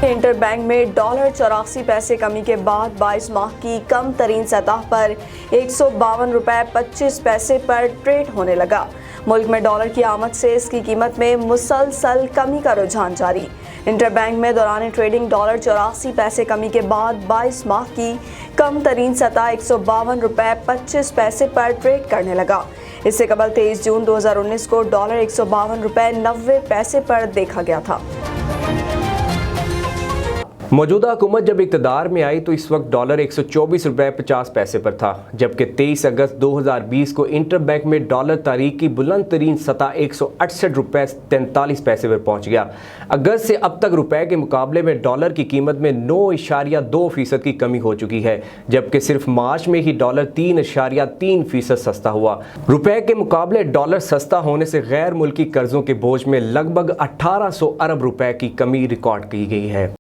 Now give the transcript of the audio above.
Inter bank में $84 कमी के बाद 22 माह की कम तरीन सतह पर $152.25 पर ट्रेड होने लगा। मुल्क में डॉलर की आमद से इसकी कीमत में मुसलसल कमी का रुझान जारी। इंटर बैंक में दौरान ट्रेडिंग $84 कमी के बाद 22 माह की कम तरीन सतह $152.25 पर ट्रेड करने लगा। इससे कबल 23 जून 2019 को डॉलर $152.90 पर देखा गया था। मौजूदा हुकूमत जब इक़्तिदार में आई तो इस वक्त डॉलर $124.50 पर था, जबकि 23 अगस्त 2020 को इंटर बैंक में डॉलर तारीख की बुलंद तरीन सतह $168.43 पर पहुंच गया। अगस्त से अब तक रुपए के मुकाबले में डॉलर की कीमत में 9.2% की कमी हो चुकी है, जबकि सिर्फ मार्च में ही डॉलर 3.3% सस्ता हुआ। रुपए के मुकाबले डॉलर सस्ता होने से गैर मुल्की कर्जों के बोझ में लगभग 1800 अरब रुपए की कमी रिकॉर्ड की गई है।